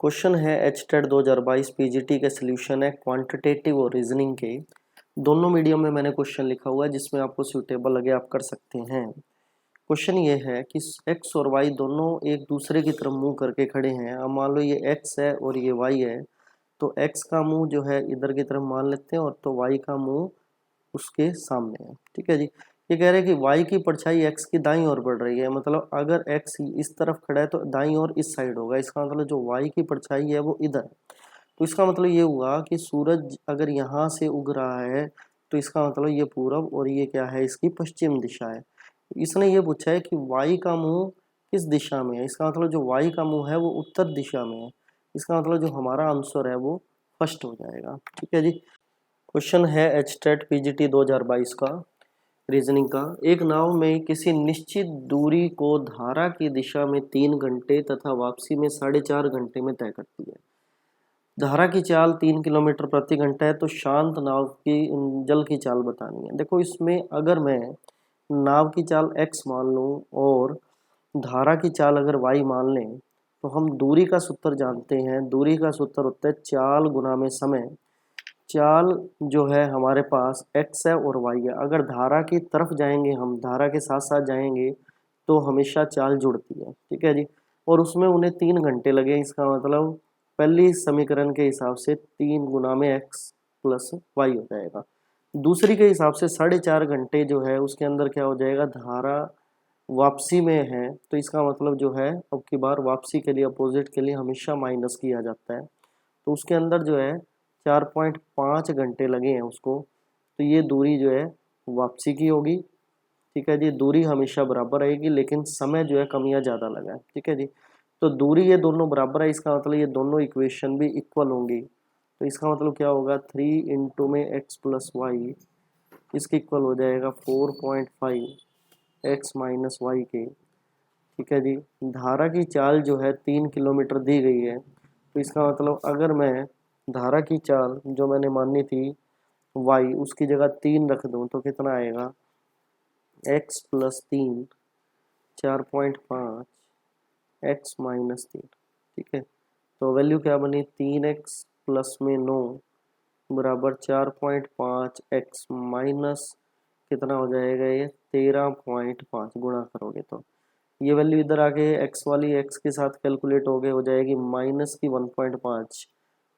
Question है HTET 2022 PGT के solution है क्वांटिटेटिव और रीजनिंग के। दोनों मीडियम में मैंने क्वेश्चन लिखा हुआ है, जिसमें आपको सूटेबल लगे आप कर सकते हैं। क्वेश्चन ये है कि एक्स और वाई दोनों एक दूसरे की तरफ मुंह करके खड़े हैं। अब मान लो ये एक्स है और ये वाई है, तो एक्स का मुंह जो है इधर की तरफ मान लेते हैं और तो वाई का मुंह उसके सामने है। ठीक है जी। ये कह रहे हैं कि y की परछाई x की दाईं ओर बढ़ रही है, मतलब अगर x इस तरफ खड़ा है तो दाईं ओर इस साइड होगा। इसका मतलब जो y की परछाई है वो इधर है। तो इसका मतलब ये हुआ कि सूरज अगर यहाँ से उग रहा है तो इसका मतलब ये पूरब और ये क्या है, इसकी पश्चिम दिशा है। इसने ये पूछा है कि y का मुंह किस दिशा में है। इसका मतलब जो y का मुंह है वो उत्तर दिशा में है। इसका मतलब जो हमारा आंसर है वो फर्स्ट हो जाएगा। ठीक है जी। क्वेश्चन है एचटेट पीजीटी 2022 का रीजनिंग का। एक नाव में किसी निश्चित दूरी को धारा की दिशा में 3 घंटे तथा वापसी में 4.5 घंटे में तय करती है। धारा की चाल 3 किलोमीटर प्रति घंटा है, तो शांत नाव की जल की चाल बतानी है। देखो इसमें अगर मैं नाव की चाल x मान लूँ और धारा की चाल अगर y मान लें, तो हम दूरी का सूत्र जानते हैं। दूरी का सूत्र होता है चाल गुना में समय। चाल जो है हमारे पास x है और y है। अगर धारा की तरफ जाएंगे, हम धारा के साथ साथ जाएंगे तो हमेशा चाल जुड़ती है। ठीक है जी। और उसमें उन्हें 3 घंटे लगे। इसका मतलब पहली समीकरण के हिसाब से 3 गुना में x प्लस वाई हो जाएगा। दूसरी के हिसाब से 4.5 घंटे जो है उसके अंदर क्या हो जाएगा, धारा वापसी में है, तो इसका मतलब जो है अब की बार वापसी के लिए अपोजिट के लिए हमेशा माइनस किया जाता है। तो उसके अंदर जो है 4.5 घंटे लगे हैं उसको। तो ये दूरी जो है वापसी की होगी। ठीक है जी। दूरी हमेशा बराबर रहेगी, लेकिन समय जो है कम या ज़्यादा लगा है। ठीक है जी। तो दूरी ये दोनों बराबर है, इसका मतलब ये दोनों इक्वेशन भी इक्वल होंगी। तो इसका मतलब क्या होगा, 3 × x + y इसके इक्वल हो जाएगा 4.5 x - y के। ठीक है जी। धारा की चाल जो है 3 किलोमीटर दी गई है, तो इसका मतलब अगर मैं धारा की चाल जो मैंने मानी थी y उसकी जगह 3 रख दूं तो कितना आएगा, x + 3 4.5 x - 3। ठीक है। तो वैल्यू क्या बनी, 3x प्लस में 9 बराबर 4.5 x माइनस कितना हो जाएगा, ये 13.5 गुणा करोगे तो ये वैल्यू इधर आके x वाली x के साथ कैलकुलेट हो जाएगी माइनस की 1.5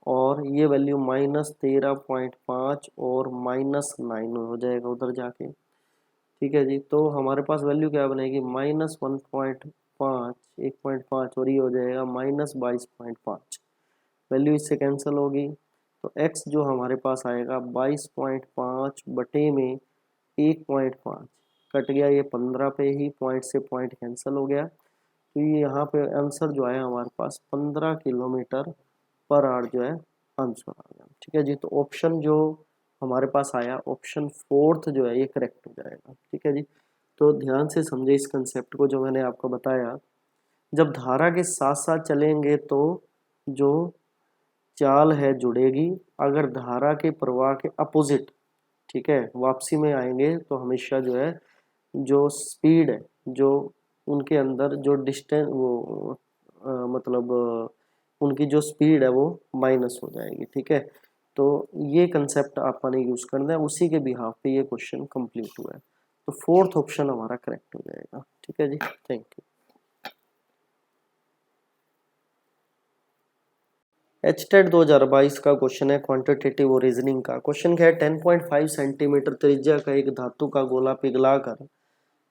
और ये वैल्यू -13.5 और -9 हो जाएगा उधर जाके। ठीक है जी। तो हमारे पास वैल्यू क्या बनेगी, -1.5 1.5 और ये हो जाएगा -22.5। वैल्यू इससे कैंसिल होगी तो x जो हमारे पास आएगा 22.5 बटे में 1.5 कट गया, ये 15 पे ही पॉइंट से पॉइंट कैंसिल हो गया। तो ये यहाँ पे आंसर जो है हमारे पास 15 किलोमीटर पर आवर जो है आंसर आ गया। ठीक है जी। तो ऑप्शन जो हमारे पास आया ऑप्शन 4 जो है ये करेक्ट हो जाएगा। ठीक है जी। तो ध्यान से समझे इस कंसेप्ट को जो मैंने आपको बताया। जब धारा के साथ साथ चलेंगे तो जो चाल है जुड़ेगी। अगर धारा के प्रवाह के अपोजिट, ठीक है, वापसी में आएंगे तो हमेशा जो है जो स्पीड है, जो उनके अंदर जो डिस्टेंस वो मतलब उनकी जो स्पीड है वो माइनस हो जाएगी। ठीक है। तो ये कंसेप्ट आपने यूज करना है, उसी के बिहाफ पे ये क्वेश्चन कंप्लीट हुआ है। तो 4th ऑप्शन हमारा करेक्ट हो जाएगा। ठीक है जी। Thank you. एचटेट 2022 का क्वेश्चन है क्वांटिटेटिव और रीजनिंग का। क्वेश्चन क्या है, 10.5 सेंटीमीटर त्रिज्या का एक धातु का गोला पिघलाकर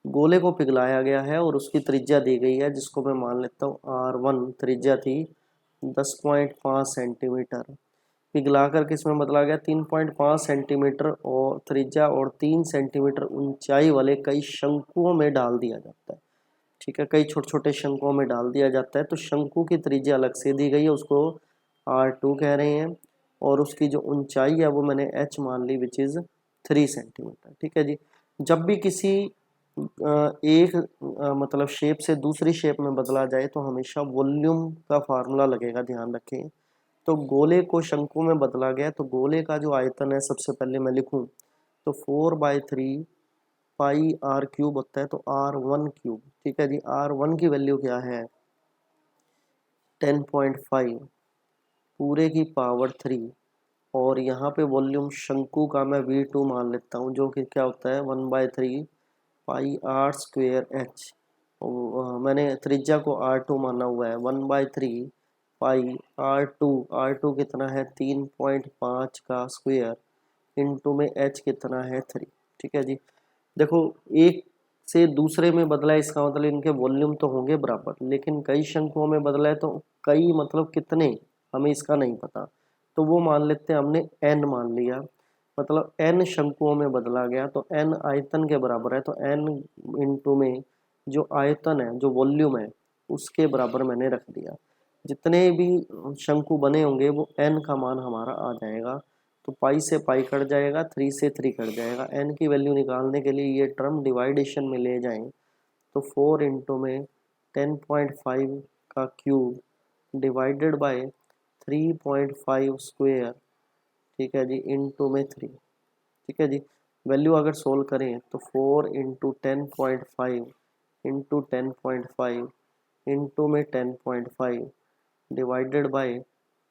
गोले को पिघलाया गया है और उसकी त्रिज्या दी गई है, जिसको मैं मान लेता हूँ R1। त्रिज्या थी 10.5 सेंटीमीटर। पिघलाकर किसमें बदला गया, 3.5 सेंटीमीटर और त्रिज्या और 3 सेंटीमीटर ऊंचाई वाले कई शंकुओं में डाल दिया जाता है। ठीक है। कई छोटे छोटे शंकुओं में डाल दिया जाता है। तो शंकु की त्रिज्या अलग से दी गई है, उसको R2 कह रहे हैं, और उसकी जो ऊंचाई है वो मैंने h मान ली, विच इज 3 सेंटीमीटर। ठीक है जी। जब भी किसी एक मतलब शेप से दूसरी शेप में बदला जाए तो हमेशा वॉल्यूम का फार्मूला लगेगा, ध्यान रखें। तो गोले को शंकु में बदला गया, तो गोले का जो आयतन है सबसे पहले मैं लिखूं तो 4/3 पाई r³ होता है, तो r1³। ठीक है जी। r1 की वैल्यू क्या है 10.5 पूरे की पावर 3, और यहाँ पे वॉल्यूम शंकु का मैं V2 मान लेता हूँ, जो कि क्या होता है 1/3 पाई आर स्क्वेयर एच। मैंने त्रिज्या को R2 माना हुआ है, 1/3 पाई R2 कितना है 3.5 का स्क्वेयर इंटू में H कितना है 3। ठीक है जी। देखो, एक से दूसरे में बदला है, इसका मतलब इनके वॉल्यूम तो होंगे बराबर, लेकिन कई शंकुओं में बदला है, तो कई मतलब कितने हमें इसका नहीं पता, तो वो मान लेते हैं हमने n मान लिया, मतलब n शंकुओं में बदला गया, तो n आयतन के बराबर है, तो n इंटू में जो आयतन है, जो वॉल्यूम है, उसके बराबर मैंने रख दिया। जितने भी शंकु बने होंगे वो n का मान हमारा आ जाएगा, तो पाई से पाई कट जाएगा, 3 से 3 कट जाएगा। n की वैल्यू निकालने के लिए ये टर्म डिवाइडेशन में ले जाएं, तो 4 इंटू में 10.5 का क्यूब डिवाइडेड बाय 3.5 स्क्वेयर, ठीक है जी, इंटू में 3। ठीक है जी। वैल्यू अगर सोल्व करें तो 4 इंटू 10.5 इंटू 10.5 इंटू में 10.5 डिवाइडेड बाय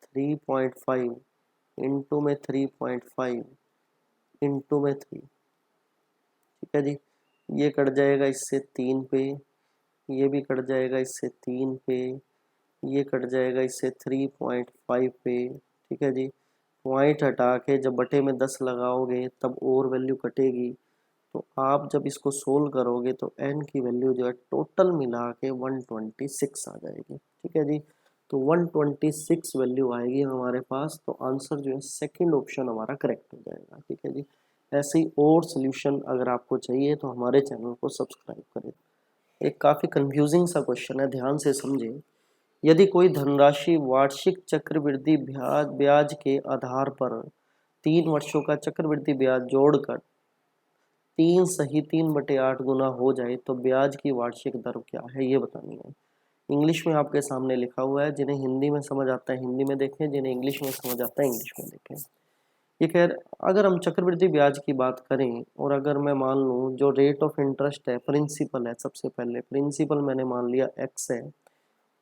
3.5 इंटू में 3.5 इंटू में 3। ठीक है जी। ये कट जाएगा इससे 3 पे, ये भी कट जाएगा इससे 3 पे, ये कट जाएगा इससे 3.5 पे। ठीक है जी। पॉइंट हटा के जब बटे में 10 लगाओगे तब और वैल्यू कटेगी, तो आप जब इसको सोल्व करोगे तो n की वैल्यू जो है टोटल मिला के 126 आ जाएगी। ठीक है जी। तो 126 वैल्यू आएगी हमारे पास, तो आंसर जो है सेकंड ऑप्शन हमारा करेक्ट हो जाएगा। ठीक है जी। ऐसे ही और सोल्यूशन अगर आपको चाहिए तो हमारे चैनल को सब्सक्राइब करें। एक काफ़ी कंफ्यूजिंग सा क्वेश्चन है, ध्यान से समझें। यदि कोई धनराशि वार्षिक चक्रवृद्धि ब्याज के आधार पर 3 वर्षों का चक्रवृद्धि ब्याज जोड़कर 3/8 गुना हो जाए तो ब्याज की वार्षिक दर क्या है, ये बतानी है। इंग्लिश में आपके सामने लिखा हुआ है, जिन्हें हिंदी में समझ आता है हिंदी में देखें, जिन्हें इंग्लिश में समझ आता है इंग्लिश में देखें। ये खैर, अगर हम चक्रवृद्धि ब्याज की बात करें और अगर मैं मान लूँ जो रेट ऑफ इंटरेस्ट है, प्रिंसिपल है, सबसे पहले प्रिंसिपल मैंने मान लिया x है,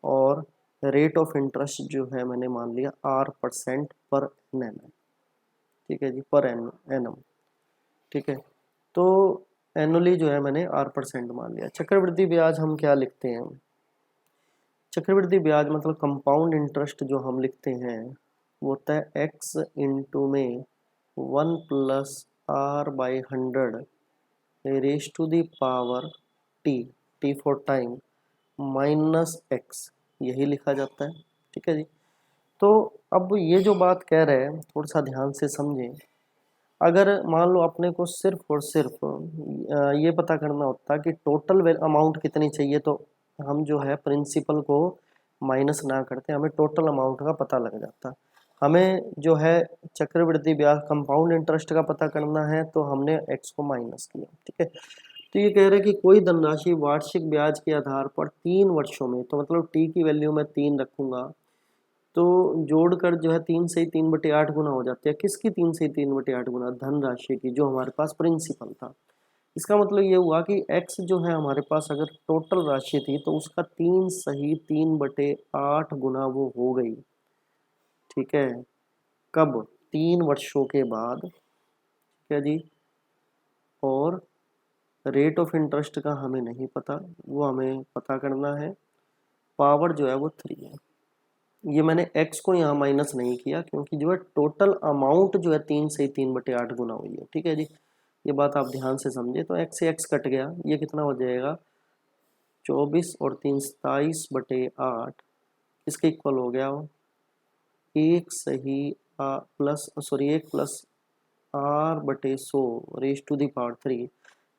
और रेट ऑफ इंटरेस्ट जो है मैंने मान लिया R% पर एनम है। ठीक है जी, पर एनम। ठीक है, तो एनुअली जो है मैंने R% मान लिया। चक्रवृद्धि ब्याज हम क्या लिखते हैं, चक्रवृद्धि ब्याज मतलब कंपाउंड इंटरेस्ट जो हम लिखते हैं वो होता है x इंटू में 1 plus R/100 raise to the power t for time minus x, यही लिखा जाता है। ठीक है जी। तो अब ये जो बात कह रहे हैं थोड़ा सा ध्यान से समझें। अगर मान लो अपने को सिर्फ और सिर्फ ये पता करना होता कि टोटल अमाउंट कितनी चाहिए, तो हम जो है प्रिंसिपल को माइनस ना करते, हमें टोटल अमाउंट का पता लग जाता। हमें जो है चक्रवृद्धि ब्याज कंपाउंड इंटरेस्ट का पता करना है, तो हमने x को माइनस किया। ठीक है। तो ये कह रहे हैं कि कोई धनराशि वार्षिक ब्याज के आधार पर 3 वर्षों में, तो मतलब t की वैल्यू मैं 3 रखूंगा, तो जोड़कर जो है 3 से 3/8 गुना हो जाती है। किसकी 3 से 3/8 गुना? धनराशि की, जो हमारे पास प्रिंसिपल था। इसका मतलब ये हुआ कि x जो है हमारे पास अगर टोटल राशि थी तो उसका 3 सही 3/8 गुना वो हो गई। ठीक है, कब? 3 वर्षों के बाद। ठीक है जी। और रेट ऑफ इंटरेस्ट का हमें नहीं पता, वो हमें पता करना है। पावर जो है वो 3 है। ये मैंने x को यहाँ माइनस नहीं किया क्योंकि जो है टोटल अमाउंट जो है 3 से 3/8 गुना हुई है। ठीक है जी। ये बात आप ध्यान से समझे। तो x से x कट गया, ये कितना हो जाएगा 24 और 3 27/8, इसके इक्वल हो गया 1 सही plus sorry 1 plus R/100 raise to the power 3।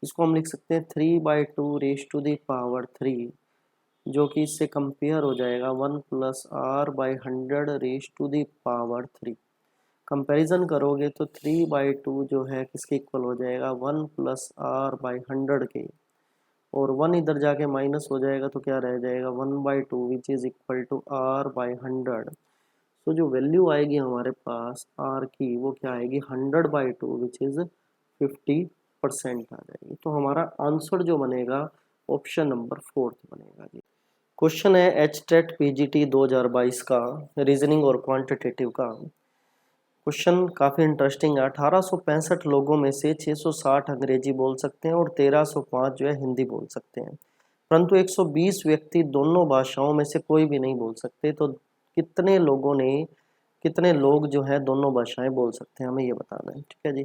इसको हम लिख सकते हैं 3/2 रेज टू दी पावर 3, जो कि इससे कंपेयर हो जाएगा 1 plus R/100 raise to the power 3। Comparison करोगे तो 3/2 जो है किसके इक्वल हो जाएगा 1 प्लस R/100 के, और 1 इधर जाके माइनस हो जाएगा तो क्या रह जाएगा 1/2 which is equal to R/100। तो जो वैल्यू आएगी हमारे पास R की वो क्या आएगी 100/2 विच इज 50% आ जाएगी। तो हमारा आंसर जो बनेगा ऑप्शन नंबर 4 बनेगा जी। क्वेश्चन है एचटेट पीजीटी 2022 का रीजनिंग और क्वांटिटेटिव का। क्वेश्चन काफ़ी इंटरेस्टिंग है। 1865 लोगों में से 660 अंग्रेजी बोल सकते हैं और 1305 जो है हिंदी बोल सकते हैं, परंतु 120 व्यक्ति दोनों भाषाओं में से कोई भी नहीं बोल सकते। तो कितने लोग जो है दोनों भाषाएं बोल सकते हैं, हमें ये बताना है। ठीक है जी।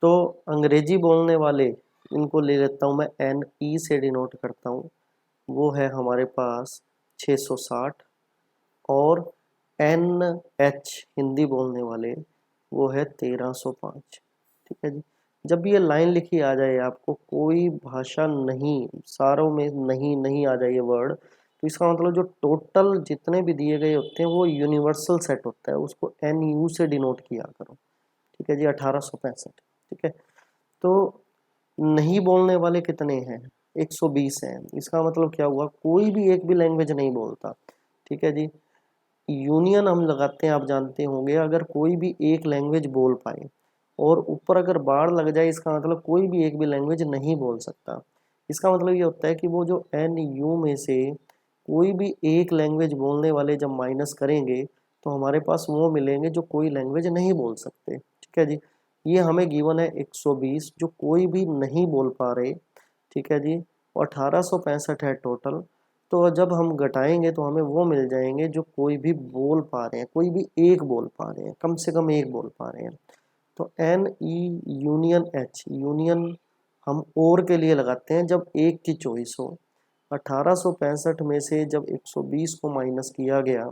तो अंग्रेजी बोलने वाले, इनको ले लेता हूँ मैं, एन ई से डिनोट करता हूँ, वो है हमारे पास 660, और एन एच हिंदी बोलने वाले वो है 1305। ठीक है जी। जब ये लाइन लिखी आ जाए आपको, कोई भाषा नहीं, सारों में नहीं नहीं आ जाए ये वर्ड, तो इसका मतलब जो टोटल जितने भी दिए गए होते हैं वो यूनिवर्सल सेट होता है, उसको एन यू से डिनोट किया करो। ठीक है जी, 1865। ठीक है। तो नहीं बोलने वाले कितने हैं? 120 हैं। इसका मतलब क्या हुआ, कोई भी एक भी लैंग्वेज नहीं बोलता। ठीक है जी। यूनियन हम लगाते हैं, आप जानते होंगे, अगर कोई भी एक लैंग्वेज बोल पाए और ऊपर अगर बाढ़ लग जाए, इसका मतलब कोई भी एक भी लैंग्वेज नहीं बोल सकता। इसका मतलब ये होता है कि वो जो एन यू में से कोई भी एक लैंग्वेज बोलने वाले जब माइनस करेंगे तो हमारे पास वो मिलेंगे जो कोई लैंग्वेज नहीं बोल सकते। ठीक है जी। ये हमें गिवन है 120 जो कोई भी नहीं बोल पा रहे। ठीक है जी। और 1865 है टोटल। तो जब हम घटाएंगे तो हमें वो मिल जाएंगे जो कोई भी बोल पा रहे हैं, कोई भी एक बोल पा रहे हैं, कम से कम एक बोल पा रहे हैं। तो N E union H, union हम और के लिए लगाते हैं जब एक की चॉइस हो। 1865 में से जब 120 को माइनस किया गया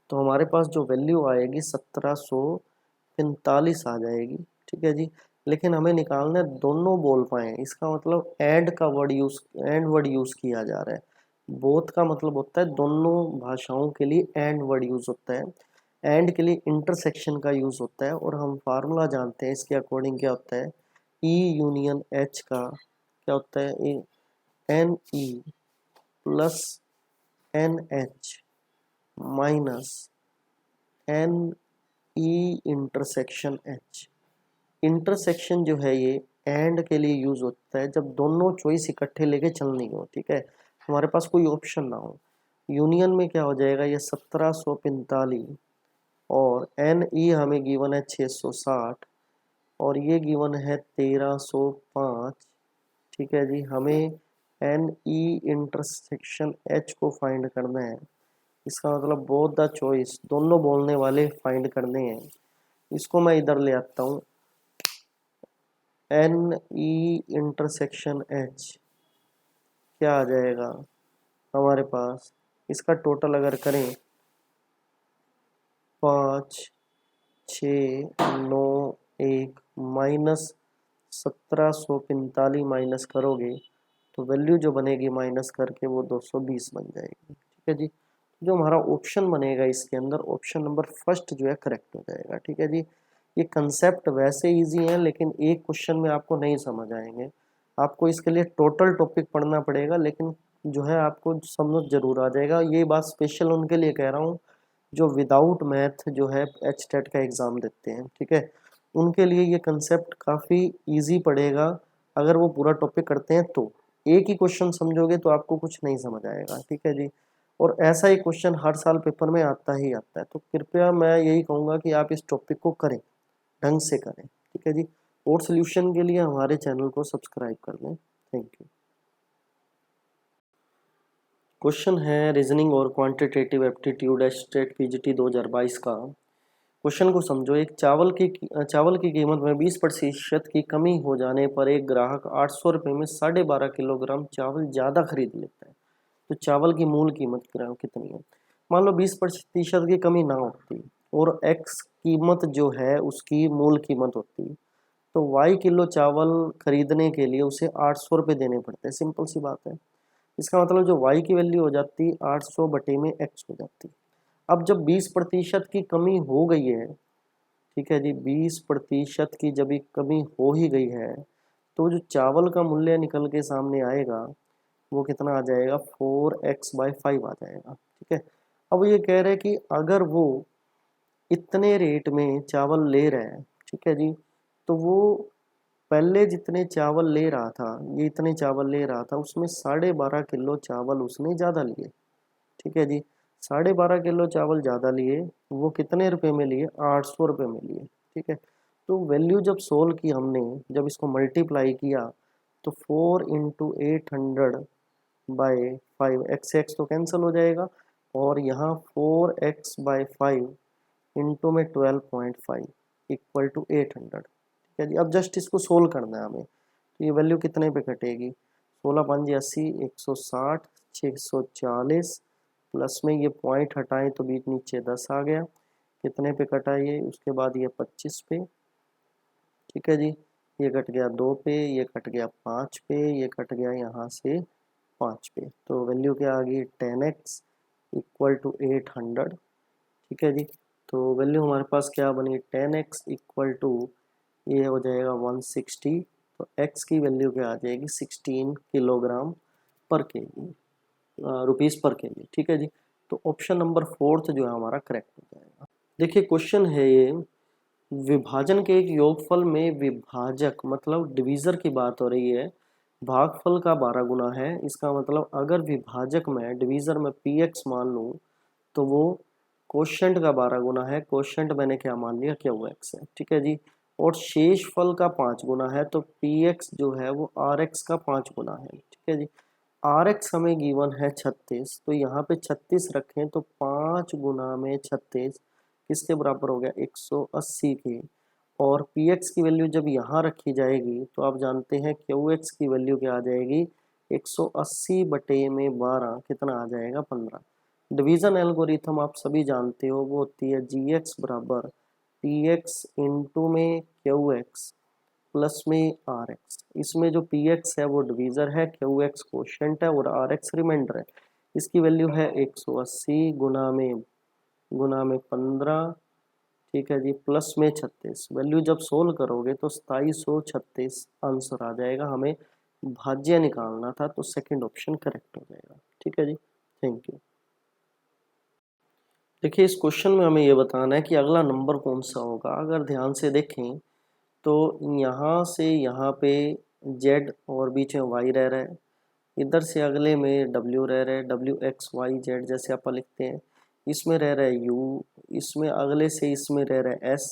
तो हमारे पास जो वैल्यू आएगी 1745 आ जाएगी। ठीक है जी। लेकिन हमें निकालना है दोनों बोल पाए, इसका मतलब एंड वर्ड यूज किया जा रहा है। बोथ का मतलब होता है दोनों भाषाओं के लिए एंड वर्ड यूज होता है। एंड के लिए इंटरसेक्शन का यूज होता है, और हम फार्मूला जानते हैं इसके अकॉर्डिंग क्या होता है, ई यूनियन एच का क्या होता है, N E plus N H minus N E intersection H. Intersection जो है ये एंड के लिए यूज होता है जब दोनों चॉइस इकट्ठे लेके चलनी हो। ठीक है, हमारे पास कोई ऑप्शन ना हो। यूनियन में क्या हो जाएगा, ये 1745, और एन ई हमें गिवन है 660, और ये गिवन है 1305। ठीक है जी। हमें एन ई इंटरसेक्शन एच को फाइंड करना है। इसका मतलब बोथ द चॉइस, दोनों बोलने वाले फाइंड करने हैं। इसको मैं इधर ले आता हूँ, एन ई इंटरसेक्शन एच क्या आ जाएगा हमारे पास, इसका टोटल अगर करें 5 6 9 1 माइनस 1745 माइनस करोगे तो वैल्यू जो बनेगी माइनस करके वो 220 बन जाएगी। ठीक है जी। जो हमारा ऑप्शन बनेगा इसके अंदर, ऑप्शन नंबर फर्स्ट जो है करेक्ट हो जाएगा। ठीक है जी। ये कंसेप्ट वैसे इजी है लेकिन एक क्वेश्चन में आपको नहीं समझ आएंगे, आपको इसके लिए टोटल टॉपिक पढ़ना पड़ेगा, लेकिन जो है आपको समझ जरूर आ जाएगा। ये बात स्पेशल उनके लिए कह रहा हूँ जो विदाउट मैथ जो है एच टेट का एग्ज़ाम देते हैं। ठीक है, उनके लिए ये कंसेप्ट काफ़ी इजी पड़ेगा। अगर वो पूरा टॉपिक करते हैं तो एक ही क्वेश्चन समझोगे तो आपको कुछ नहीं समझ आएगा। ठीक है जी। और ऐसा ही क्वेश्चन हर साल पेपर में आता ही आता है, तो कृपया मैं यही कहूँगा कि आप इस टॉपिक को करें, ढंग से करें। ठीक है जी। और सोल्यूशन के लिए हमारे चैनल को सब्सक्राइब कर लें। Thank you. क्वेश्चन है रीजनिंग और क्वांटिटेटिव एप्टीट्यूड स्टेट पीजीटी 2022 का। क्वेश्चन को समझो। एक चावल की कीमत में 20% की कमी हो जाने पर एक ग्राहक 800 रुपये में 12.5 किलोग्राम चावल ज़्यादा खरीद लेता है, तो चावल की मूल कीमत ग्राम कितनी है? मान लो 20% की कमी ना होती और एक्स कीमत जो है उसकी मूल कीमत होती, तो वाई किलो चावल खरीदने के लिए उसे 800 रुपये देने पड़ते हैं। सिंपल सी बात है। इसका मतलब जो वाई की वैल्यू हो जाती 800 बटे में एक्स हो जाती। अब जब 20% की कमी हो गई है, ठीक है जी, 20% की जब एक कमी हो ही गई है तो जो चावल का मूल्य निकल के सामने आएगा वो कितना आ जाएगा, 4x/5 आ जाएगा। ठीक है। अब ये कह रहे हैं कि अगर वो इतने रेट में चावल ले रहे हैं, ठीक है जी, तो वो पहले जितने चावल ले रहा था, ये इतने चावल ले रहा था, उसमें 12.5 किलो चावल उसने ज़्यादा लिए। ठीक है जी, 12.5 किलो चावल ज़्यादा लिए, वो कितने रुपए में लिए? 800 रुपये में लिए। ठीक है, तो वैल्यू जब सोल्व की हमने, जब इसको मल्टीप्लाई किया, तो 4 इंटू 800 बाई 5, एक्स एक्स तो कैंसिल हो जाएगा, और यहाँ 4x बाई 5 इंटू में 12.5 इक्वल टू 800। ठीक है जी, अब जस्ट इसको सोल्व करना है हमें, तो ये वैल्यू कितने पे कटेगी? 16×5 = 80, 160, 640, प्लस में ये पॉइंट हटाएं तो बीच नीचे 10 आ गया, कितने पे कटा ये? उसके बाद ये 25 पे। ठीक है जी, ये कट गया 2 पे, ये कट गया 5 पे, ये कट गया यहाँ से 5 पे, तो वैल्यू क्या आ गई? 10x equal to 800। ठीक है जी, तो वैल्यू हमारे पास क्या बनी? 10x इक्वल टू, ये हो जाएगा 160, तो x की वैल्यू क्या आ जाएगी? 16 किलोग्राम पर केजी, रुपीज़ पर केजी। ठीक है जी, तो ऑप्शन नंबर 4 जो है हमारा करेक्ट हो जाएगा। देखिए क्वेश्चन है ये, विभाजन के एक योगफल में विभाजक मतलब डिवीज़र की बात हो रही है, भागफल का 12 गुना है। इसका मतलब अगर विभाजक में डिवीज़र में px मान लूँ, तो वो कोशेंट का 12 गुना है। कोशेंट मैंने क्या मान लिया? qx है। ठीक है जी, और शेष फल का 5 गुना है, तो px जो है वो rx का 5 गुना है। ठीक है जी, rx हमें गिवन है 36, तो यहाँ पे 36 रखें तो 5 गुना में 36 किसके बराबर हो गया? 180 के। और px की वैल्यू जब यहाँ रखी जाएगी तो आप जानते हैं qx की वैल्यू क्या आ जाएगी? 180 बटे में 12 कितना आ जाएगा? 15। डिवीजन एल्गोरिथम आप सभी जानते हो, वो होती है gx बराबर px इंटू में qx प्लस में rx। इसमें जो px है वो डिवीज़र है, qx कोशेंट है और rx रिमाइंडर है। इसकी वैल्यू है 180 गुना में 15। ठीक है जी, प्लस में 36। वैल्यू जब सोल्व करोगे तो 2736 आंसर आ जाएगा। हमें भाज्य निकालना था, तो सेकंड ऑप्शन करेक्ट हो जाएगा। ठीक है जी, थैंक यू। देखिए इस क्वेश्चन में हमें ये बताना है कि अगला नंबर कौन सा होगा। अगर ध्यान से देखें तो यहाँ से यहाँ पे z और बीच में y रह रहा है, इधर से अगले में w रह रहा है, wx y z जैसे आप लिखते हैं, इसमें रह रहा है u, इसमें अगले से इसमें रह रहा है s।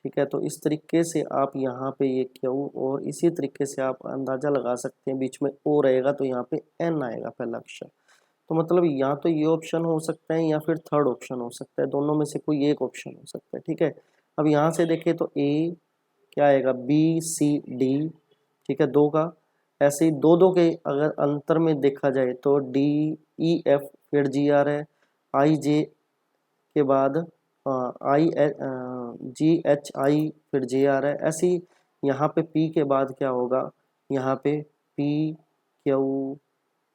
ठीक है, तो इस तरीके से आप यहाँ पे ये q, और इसी तरीके से आप अंदाज़ा लगा सकते हैं, बीच में o रहेगा तो यहाँ पे n आएगा पहला अक्षर। तो मतलब या तो ये ऑप्शन हो सकता है या फिर थर्ड ऑप्शन हो सकता है, दोनों में से कोई एक ऑप्शन हो सकता है। ठीक है, अब यहाँ से देखें तो a क्या आएगा? B C D. ठीक है, दो का, ऐसे ही दो दो के अगर अंतर में देखा जाए तो डी ई एफ फिर जी आ रहा है, आई जे के बाद आई जी एच आई फिर जे आ रहा है। ऐसे ही यहाँ पे पी के बाद क्या होगा? यहाँ पे पी क्यू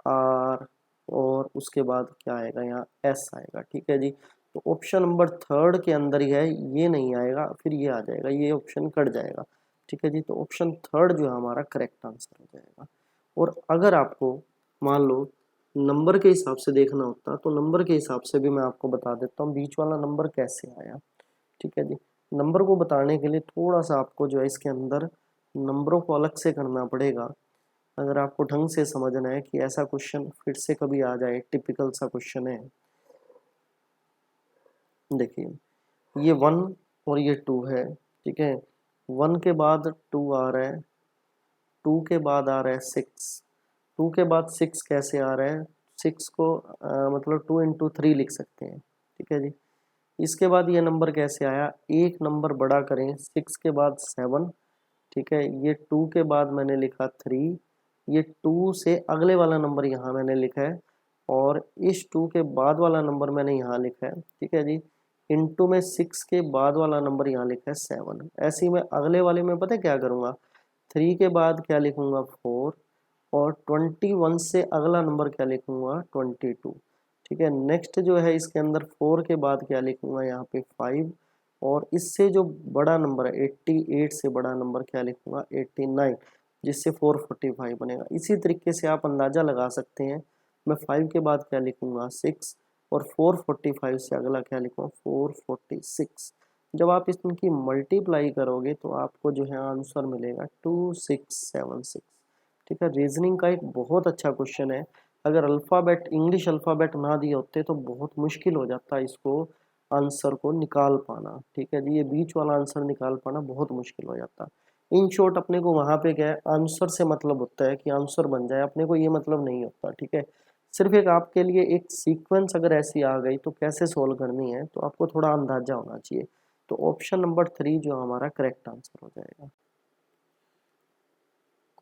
आर, और उसके बाद क्या आएगा? यहाँ एस आएगा। ठीक है जी, तो ऑप्शन नंबर थर्ड के अंदर ही है, ये नहीं आएगा, फिर ये आ जाएगा, ये ऑप्शन कट जाएगा। ठीक है जी, तो ऑप्शन थर्ड जो है हमारा करेक्ट आंसर हो जाएगा। और अगर आपको मान लो नंबर के हिसाब से देखना होता तो नंबर के हिसाब से भी मैं आपको बता देता हूँ बीच वाला नंबर कैसे आया। ठीक है जी, नंबर को बताने के लिए थोड़ा सा आपको जो है इसके अंदर नंबरों को अलग से करना पड़ेगा, अगर आपको ढंग से समझना है कि ऐसा क्वेश्चन फिर से कभी आ जाए। टिपिकल सा क्वेश्चन है, देखिए ये 1 और ये 2 है। ठीक है, 1 के बाद 2 आ रहा है, 2 के बाद आ रहा है 6, 2 के बाद 6 कैसे आ रहा है? 6 को मतलब 2 इंटू 3 लिख सकते हैं। ठीक है जी, इसके बाद ये नंबर कैसे आया? एक नंबर बड़ा करें, 6 के बाद 7। ठीक है, ये 2 के बाद मैंने लिखा 3, ये 2 से अगले वाला नंबर यहाँ मैंने लिखा है, और इस 2 के बाद वाला नंबर मैंने यहाँ लिखा है। ठीक है जी, इनटू में 6 के बाद वाला नंबर यहाँ लिखा है 7। ऐसे ही मैं अगले वाले में पता है क्या करूँगा? 3 के बाद क्या लिखूँगा? 4, और 21 से अगला नंबर क्या लिखूँगा? 22। ठीक है, नेक्स्ट जो है इसके अंदर 4 के बाद क्या लिखूँगा? यहाँ पे 5, और इससे जो बड़ा नंबर है 88 से बड़ा नंबर क्या लिखूँगा? 89, जिससे 445 बनेगा। इसी तरीके से आप अंदाज़ा लगा सकते हैं, मैं 5 के बाद क्या लिखूँगा? 6, और 445 से अगला क्या लिखूँगा? 446। जब आप इनकी मल्टीप्लाई करोगे तो आपको जो है आंसर मिलेगा 2676। ठीक है, रीजनिंग का एक बहुत अच्छा क्वेश्चन है। अगर अल्फ़ाबेट, इंग्लिश अल्फ़ाबेट ना दिए होते तो बहुत मुश्किल हो जाता इसको आंसर को निकाल पाना। ठीक है जी, ये बीच वाला आंसर निकाल पाना बहुत मुश्किल हो जाता। इन शॉर्ट अपने को वहाँ पे क्या है, आंसर से मतलब होता है कि आंसर बन जाए, अपने को ये मतलब नहीं होता। ठीक है, सिर्फ एक आपके लिए एक सीक्वेंस अगर ऐसी आ गई तो कैसे सोल्व करनी है तो आपको थोड़ा अंदाजा होना चाहिए। तो ऑप्शन नंबर 3 जो हमारा करेक्ट आंसर हो जाएगा।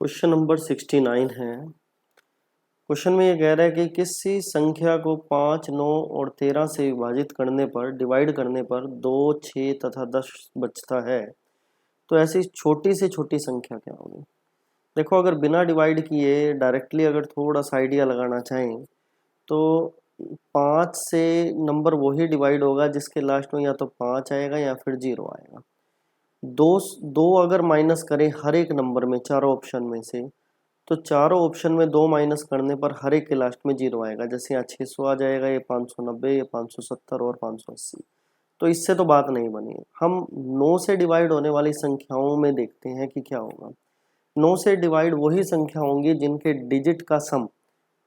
क्वेश्चन नंबर 69 है। क्वेश्चन में ये कह रहा है कि किसी संख्या को 5, 9 और 13 से विभाजित करने पर, डिवाइड करने पर 2, 6 तथा 10 बचता है। तो ऐसी छोटी से छोटी संख्या क्या होगी? देखो, अगर बिना डिवाइड किए डायरेक्टली अगर थोड़ा सा आइडिया लगाना चाहें तो 5 से नंबर वही डिवाइड होगा जिसके लास्ट में या तो 5 आएगा या फिर 0 आएगा। दो दो अगर माइनस करें हर एक नंबर में, चारों ऑप्शन में से, तो चारों ऑप्शन में 2 माइनस करने पर हर एक के लास्ट में 0 आएगा। जैसे यहाँ 600 आ जाएगा, ये 590, ये 570 और 580। तो इससे तो बात नहीं बनी। हम 9 से डिवाइड होने वाली संख्याओं में देखते हैं कि क्या होगा। 9 से डिवाइड वही संख्या होंगी जिनके डिजिट का सम,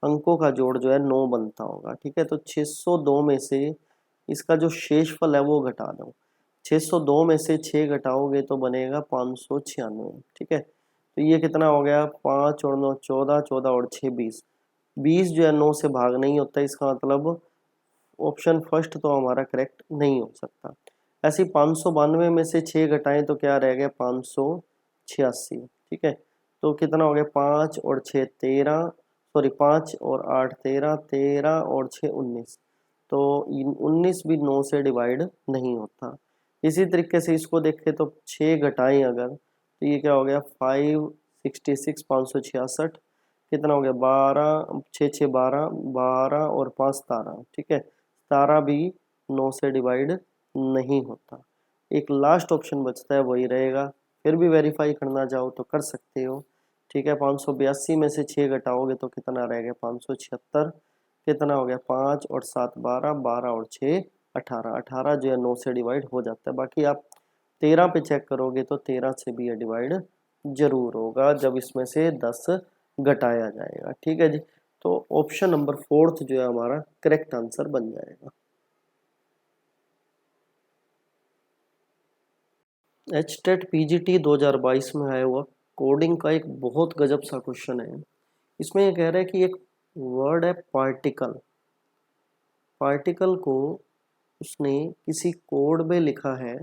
अंकों का जोड़ जो है 9 बनता होगा। ठीक है, तो 602 में से इसका जो शेषफल है वो घटा दो। 602 में से 6 घटाओगे तो बनेगा 596। ठीक है, तो ये कितना हो गया, 5 और 9 14, 14 और 6 20। 20 जो है 9 से भाग नहीं होता, इसका मतलब ऑप्शन फर्स्ट तो हमारा करेक्ट नहीं हो सकता। ऐसे 592 में से 6 घटाएं तो क्या रह गया, 586। ठीक है, तो कितना हो गया, 5 और 6 13, सॉरी 5 और 8 13, 13 और 6 19। तो 19 भी 9 से डिवाइड नहीं होता। इसी तरीके से इसको देखें तो 6 घटाएं अगर तो ये क्या हो गया, 566 566। कितना हो गया, 12, 6 6 12, 12 और 5 17। ठीक है, 17 भी 9 से डिवाइड नहीं होता। एक लास्ट ऑप्शन बचता है, वही रहेगा। फिर भी वेरीफाई करना चाहो तो कर सकते हो। ठीक है, 582 में से 6 घटाओगे तो कितना रहेगा, 576। कितना हो गया, 5 और 7 12, 12 और 6 18। 18 जो है 9 से डिवाइड हो जाता है। बाकी आप 13 पे चेक करोगे तो 13 से भी ये डिवाइड जरूर होगा जब इसमें से 10 घटाया जाएगा। ठीक है जी, तो ऑप्शन नंबर 4 जो है हमारा करेक्ट आंसर बन जाएगा। HTET PGT 2022 में आया हुआ कोडिंग का एक बहुत गजब सा क्वेश्चन है। इसमें ये कह रहा है कि एक वर्ड है पार्टिकल। पार्टिकल को उसने किसी कोड में लिखा है।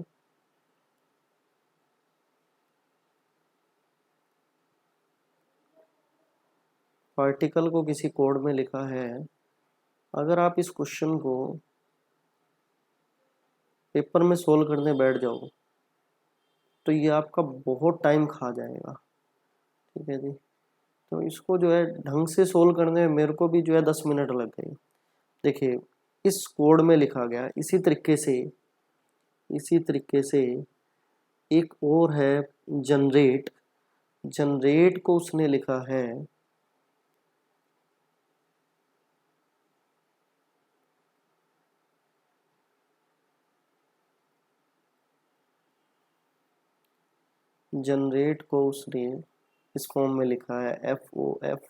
पार्टिकल को किसी कोड में लिखा है। अगर आप इस क्वेश्चन को पेपर में सोल्व करने बैठ जाओ तो ये आपका बहुत टाइम खा जाएगा। ठीक है जी, तो इसको जो है ढंग से सोल्व करने में मेरे को भी जो है 10 मिनट लग गए। देखिए, इस कोड में लिखा गया इसी तरीके से एक और है जनरेट। जनरेट को उसने लिखा है जनरेट को उसने इस फॉर्म में लिखा है FOFHFUBS।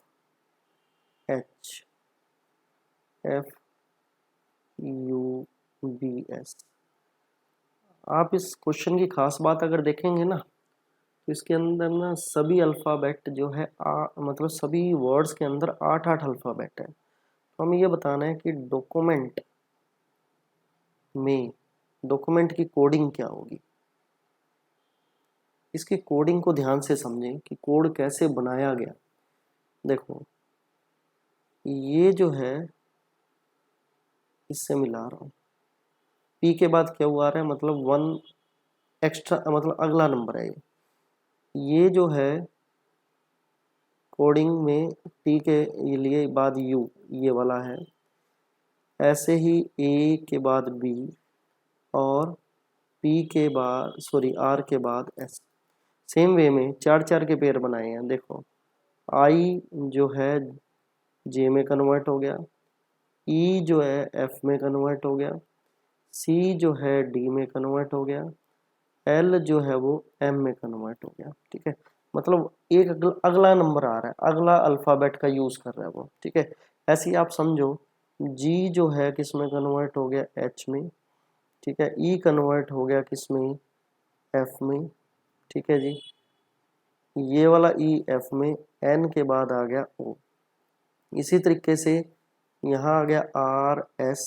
आप इस क्वेश्चन की खास बात अगर देखेंगे ना तो इसके अंदर ना सभी अल्फ़ाबेट जो है मतलब सभी वर्ड्स के अंदर 8-8 अल्फ़ाबेट है। तो हमें ये बताना है कि डॉक्यूमेंट की कोडिंग क्या होगी। इसकी कोडिंग को ध्यान से समझें कि कोड कैसे बनाया गया। देखो, ये जो है इससे मिला रहा हूँ, पी के बाद क्या हुआ आ रहा है, मतलब 1 एक्स्ट्रा, मतलब अगला नंबर है ये जो है कोडिंग में टी के लिए बाद यू, ये वाला है। ऐसे ही ए के बाद बी और पी के बाद, सॉरी आर के बाद एस। सेम वे में 4-4 के पेयर बनाए हैं। देखो, आई जो है जे में कन्वर्ट हो गया, ई जो है एफ में कन्वर्ट हो गया, C जो है D में कन्वर्ट हो गया, L जो है वो M में कन्वर्ट हो गया। ठीक है, मतलब एक अगला नंबर आ रहा है, अगला अल्फ़ाबेट का यूज़ कर रहा है वो। ठीक है, ऐसे ही आप समझो G जो है किस में कन्वर्ट हो गया, H में। ठीक है, E कन्वर्ट हो गया किस में, F में। ठीक है जी, ये वाला E F में, N के बाद आ गया O। इसी तरीके से यहाँ आ गया R S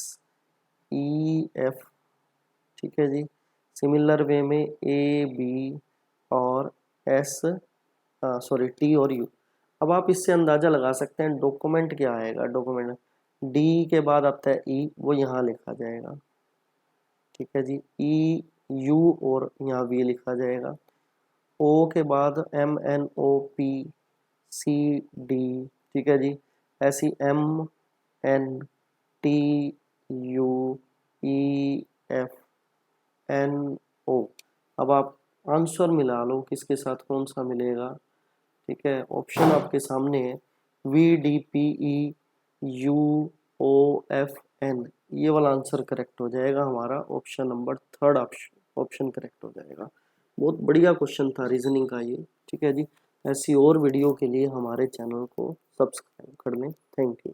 E F। ठीक है जी, सिमिलर वे में A B और S सॉरी T और U। अब आप इससे अंदाज़ा लगा सकते हैं डॉक्यूमेंट क्या आएगा। डॉक्यूमेंट D के बाद आता है E, वो यहाँ लिखा जाएगा। ठीक है जी, E U और यहाँ V लिखा जाएगा। O के बाद M N O P C D। ठीक है जी, ऐसी M N T U E F N O। अब आप आंसर मिला लो किसके साथ कौन सा मिलेगा। ठीक है, ऑप्शन आपके सामने है, VDPE UOFN, ये वाला आंसर करेक्ट हो जाएगा हमारा। Option number third option correct हो जाएगा। बहुत बढ़िया क्वेश्चन था रीजनिंग का ये। ठीक है जी, ऐसी और वीडियो के लिए हमारे चैनल को सब्सक्राइब कर लें। Thank you.